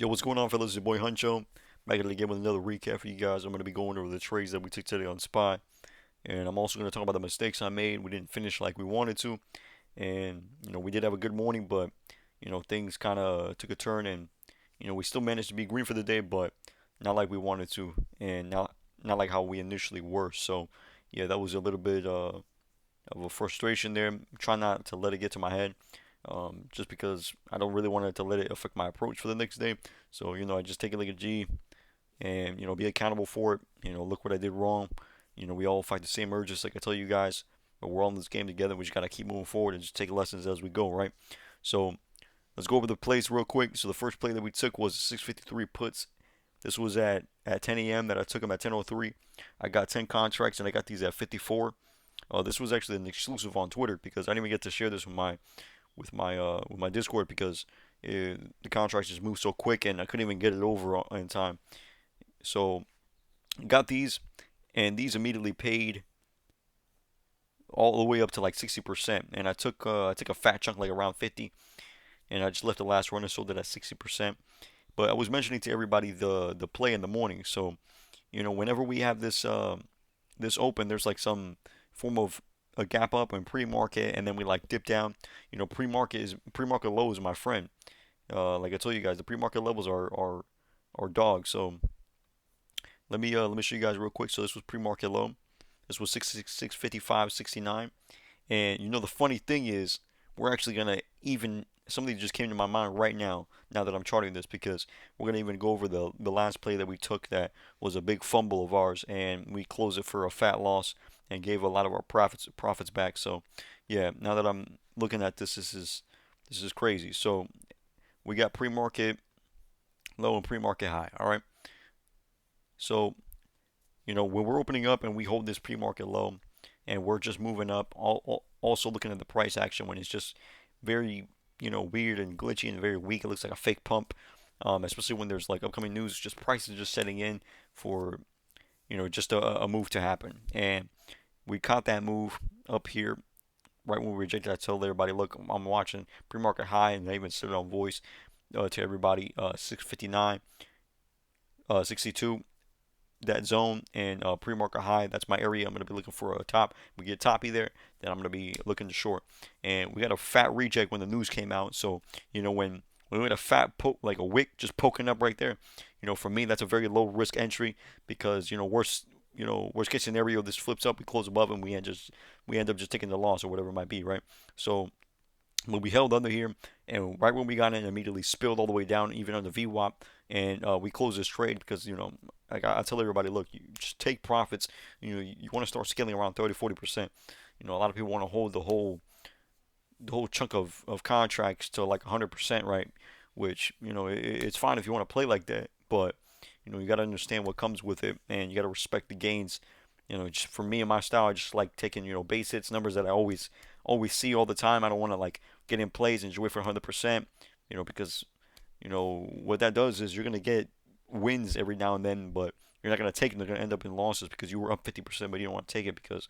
Yo, what's going on, fellas? It's your boy Huncho. Back at it again with another recap for you guys. I'm going to be going over the trades that we took today on SPY. And I'm also going to talk about the mistakes I made. We didn't finish like we wanted to. And, we did have a good morning, but, things kind of took a turn. And, we still managed to be green for the day, but not like we wanted to. And not like how we initially were. So, yeah, that was a little bit of a frustration there. Try not to let it get to my head, just because I don't really want it to let it affect my approach for the next day. So, I just take it like a G and, be accountable for it. Look what I did wrong. We all fight the same urges, like I tell you guys, but we're all in this game together. We just got to keep moving forward and just take lessons as we go, right? So, let's go over the plays real quick. So, the first play that we took was 653 puts. This was at 10 a.m. that I took them at 10:03. I got 10 contracts and I got these at 54. This was actually an exclusive on Twitter because I didn't even get to share this with my Discord because the contracts just moved so quick and I couldn't even get it over in time. So got these, and these immediately paid all the way up to like 60%. And I took a fat chunk like around 50, and I just left the last runner sold it at 60%. But I was mentioning to everybody the play in the morning. So whenever we have this open, there's like some form of a gap up in pre-market, and then we like dip down. Pre-market low is my friend. Like I told you guys, the pre-market levels are dogs. So let me show you guys real quick. So this was pre-market low. This was 655.69. And the funny thing is, we're actually gonna even something just came to my mind right now. Now that I'm charting this, because we're gonna even go over the last play that we took that was a big fumble of ours, and we closed it for a fat loss and gave a lot of our profits back. So yeah, now that I'm looking at this, this is crazy. So we got pre-market low and pre-market high. All right. So when we're opening up and we hold this pre-market low and we're just moving up, also looking at the price action when it's just very, weird and glitchy and very weak. It looks like a fake pump, especially when there's like upcoming news, just prices just setting in for, just a move to happen. And we caught that move up here right when we rejected. I told everybody, look, I'm watching pre-market high, and I even said it on voice to everybody, 659, 62, that zone, and pre-market high. That's my area. I'm going to be looking for a top. We get toppy there, then I'm going to be looking to short. And we got a fat reject when the news came out. So when we had a fat poke, like a wick just poking up right there, for me that's a very low risk entry because worst case scenario, this flips up, we close above, and we end up just taking the loss or whatever it might be, right? So when we held under here, and right when we got in, immediately spilled all the way down, even on the VWAP, and we closed this trade because like I tell everybody, look, you just take profits. You want to start scaling around 30, 40%. A lot of people want to hold the whole chunk of contracts to like 100%, right? Which it's fine if you want to play like that, but you got to understand what comes with it, and you got to respect the gains. Just for me and my style, I just like taking base hits, numbers that I always see all the time. I don't want to like get in plays and just wait for 100%. Because what that does is you're gonna get wins every now and then, but you're not gonna take them. They're gonna end up in losses because you were up 50%, but you don't want to take it because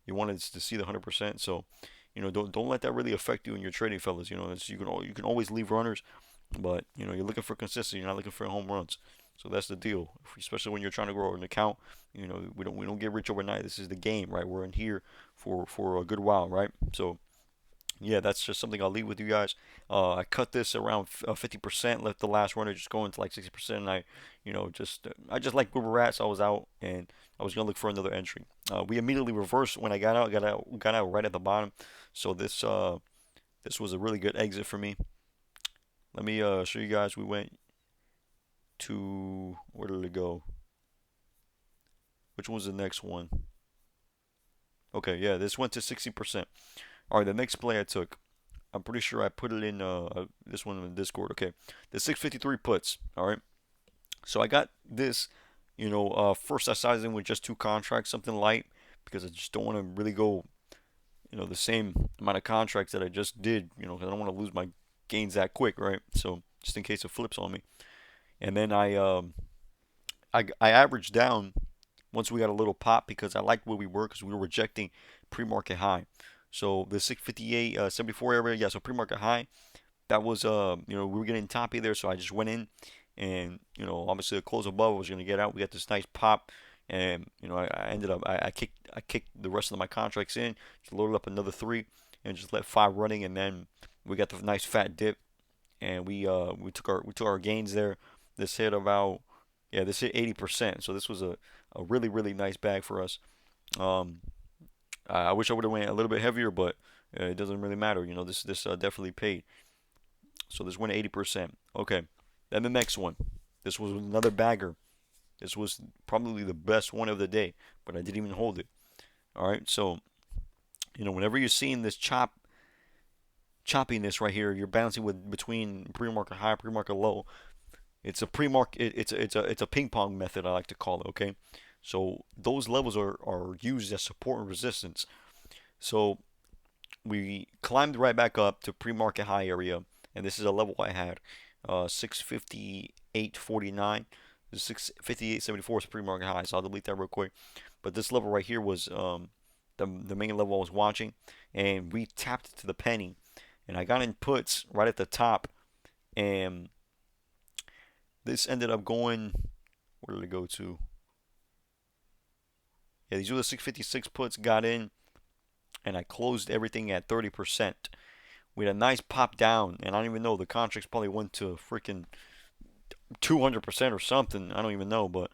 you wanted to see the 100%. So don't let that really affect you in your trading, fellas. You can always leave runners, but you're looking for consistency. You're not looking for home runs. So that's the deal, especially when you're trying to grow an account. We don't get rich overnight. This is the game, right? We're in here for a good while, right? So yeah, that's just something I'll leave with you guys. I cut this around 50%, let the last runner just go into like 60%. And I just like where we're at, so I was out and I was gonna look for another entry. We immediately reversed when I got out right at the bottom. So this was a really good exit for me. Let me show you guys. We went to, where did it go? Which was the next one? Okay, yeah, this went to 60%. All right, the next play I took, I'm pretty sure I put it in this one in Discord. Okay, the 653 puts. All right, so I got this. First I sized in with just two contracts, something light, because I just don't want to really go, the same amount of contracts that I just did. Because I don't want to lose my gains that quick, right? So just in case it flips on me, and then I averaged down once we got a little pop because I liked where we were because we were rejecting pre-market high. So the 658, 74 area, yeah. So pre-market high, that was we were getting toppy there, so I just went in and obviously the close above was gonna get out. We got this nice pop, and I ended up I kicked the rest of my contracts in, just loaded up another three, and just let five running, and then we got the nice fat dip, and we took our gains there. This hit about this hit 80%, so this was a really really nice bag for us. Um, I wish I would have went a little bit heavier, but it doesn't really matter. This definitely paid. So this went 80%. Okay. Then the next one. This was another bagger. This was probably the best one of the day, but I didn't even hold it. All right. So whenever you're seeing this choppiness right here, you're bouncing with between pre-market high, pre-market low. It's a pre-market. It's a ping pong method, I like to call it. Okay. So those levels are used as support and resistance. So we climbed right back up to pre-market high area, and this is a level I had, 658.49. The 658.74 is pre-market high, so I'll delete that real quick. But this level right here was the main level I was watching, and we tapped it to the penny, and I got in puts right at the top, and this ended up going. Where did it go to? Yeah, these were the 656 puts. Got in, and I closed everything at 30%. We had a nice pop down, and I don't even know, the contracts probably went to freaking 200% or something. I don't even know, but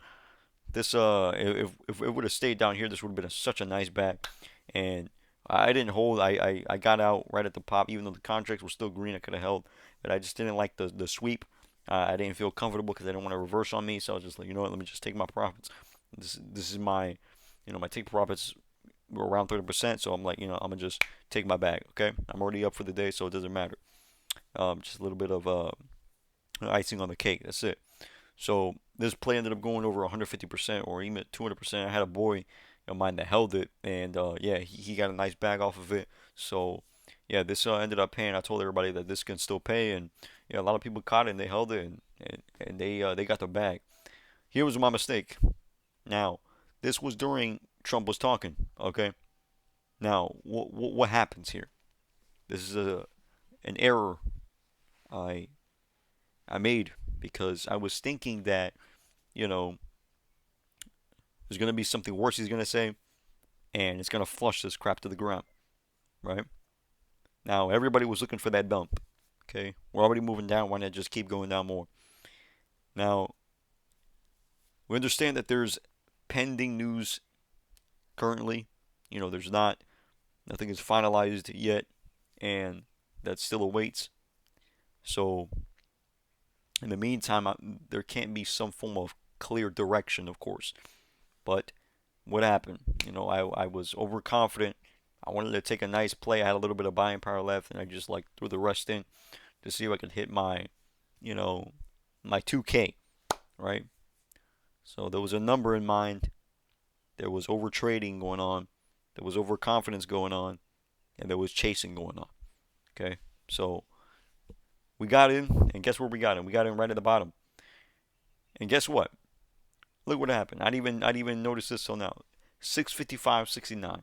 this if it would have stayed down here, this would have been such a nice bag. And I didn't hold. I got out right at the pop, even though the contracts were still green. I could have held, but I just didn't like the sweep. I didn't feel comfortable because I didn't want to reverse on me. So I was just like, you know what? Let me just take my profits. This is my, my take profits were around 30%. So I'm like, I'm gonna just take my bag. Okay, I'm already up for the day, so it doesn't matter. Just a little bit of icing on the cake. That's it. So this play ended up going over 150% or even 200%. I had a boy of mine that held it, and yeah, he got a nice bag off of it. So yeah, this ended up paying. I told everybody that this can still pay, and yeah, a lot of people caught it and they held it, and they got the bag. Here was my mistake. Now, this was during Trump was talking. Okay. Now, what happens here? This is an error I I made because I was thinking that you know there's gonna be something worse he's gonna say, and it's gonna flush this crap to the ground, right? Now everybody was looking for that dump. Okay, we're already moving down. Why not just keep going down more? Now we understand that there's pending news currently. There's not nothing is finalized yet, and that still awaits. So in the meantime, there can't be some form of clear direction, of course. But what happened? I was overconfident. I wanted to take a nice play. I had a little bit of buying power left, and I just like threw the rest in to see if I could hit you know, my 2K, right? So there was a number in mind. There was over trading going on. There was overconfidence going on, and there was chasing going on. Okay, so we got in, and guess where we got in? We got in right at the bottom. And guess what? Look what happened. I didn't even notice this till now. 655.69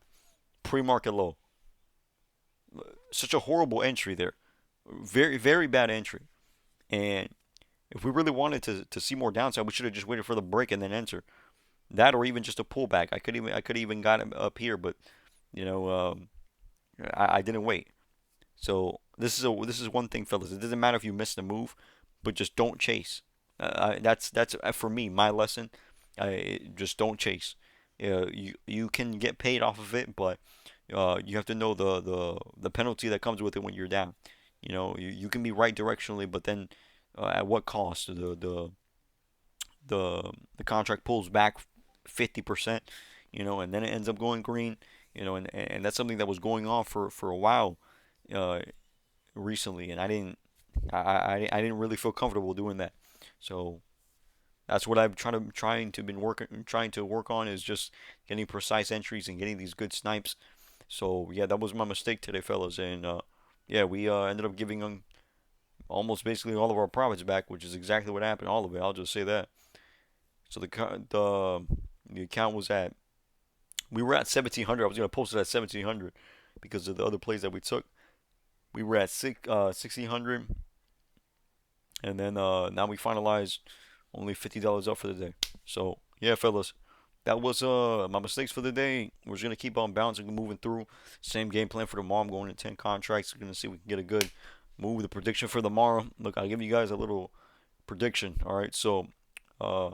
pre-market low. Such a horrible entry there. Very very bad entry. And if we really wanted to see more downside, we should have just waited for the break and then enter. That or even just a pullback. I could even got him up here, but you know I didn't wait. So this is one thing, fellas. It doesn't matter if you miss the move, but just don't chase. That's for me my lesson. Just don't chase. You can get paid off of it, but you have to know the penalty that comes with it when you're down. You can be right directionally, but then at what cost? The contract pulls back 50%, and then it ends up going green, and that's something that was going on for a while uh, recently, and I didn't really feel comfortable doing that. So that's what I've trying to work on is just getting precise entries and getting these good snipes. So yeah, that was my mistake today, fellas, and yeah, we ended up giving them almost basically all of our profits back, which is exactly what happened, all of it. I'll just say that. So the account was at we were at 1700. I was gonna post it at 1700 because of the other plays that we took. We were at 1600 And then now we finalized only $50 up for the day. So yeah, fellas, that was my mistakes for the day. We're just gonna keep on bouncing and moving through. Same game plan for tomorrow. I'm going to 10 contracts. We're gonna see if we can get a good move. The prediction for tomorrow. Look, I'll give you guys a little prediction. All right, so uh,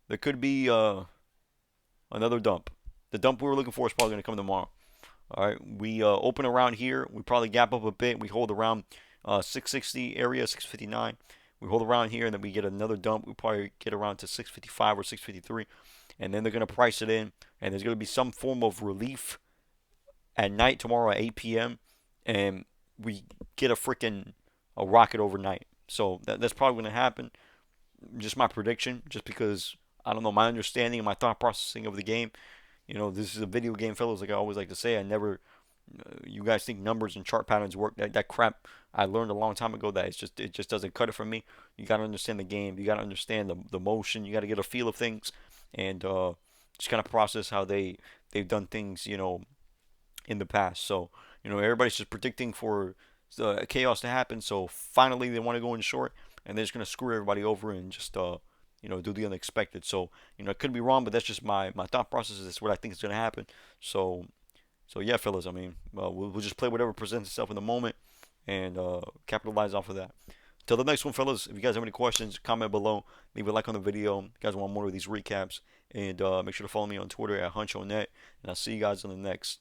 there could be another dump. The dump we were looking for is probably gonna come tomorrow. All right, we open around here. We probably gap up a bit. We hold around 660 area, 659. We hold around here, and then we get another dump. We probably get around to 655 or 653, and then they're gonna price it in, and there's gonna be some form of relief at night tomorrow at 8 p.m. and we get a rocket overnight. So that's probably gonna happen. Just my prediction, just because I don't know my understanding and my thought processing of the game. This is a video game, fellas. Like I always like to say, I never. You guys think numbers and chart patterns work? That crap I learned a long time ago. That it just doesn't cut it for me. You gotta understand the game. You gotta understand the motion. You gotta get a feel of things, and just kind of process how they've done things. In the past. So everybody's just predicting for chaos to happen. So finally they want to go in short, and they're just gonna screw everybody over and just do the unexpected. So it could be wrong, but that's just my thought process. Is what I think is gonna happen. So yeah, fellas. I mean, we'll just play whatever presents itself in the moment and capitalize off of that. Till the next one, fellas. If you guys have any questions, comment below. Leave a like on the video. If you guys want more of these recaps, and make sure to follow me on Twitter at HunchoNet. And I'll see you guys on the next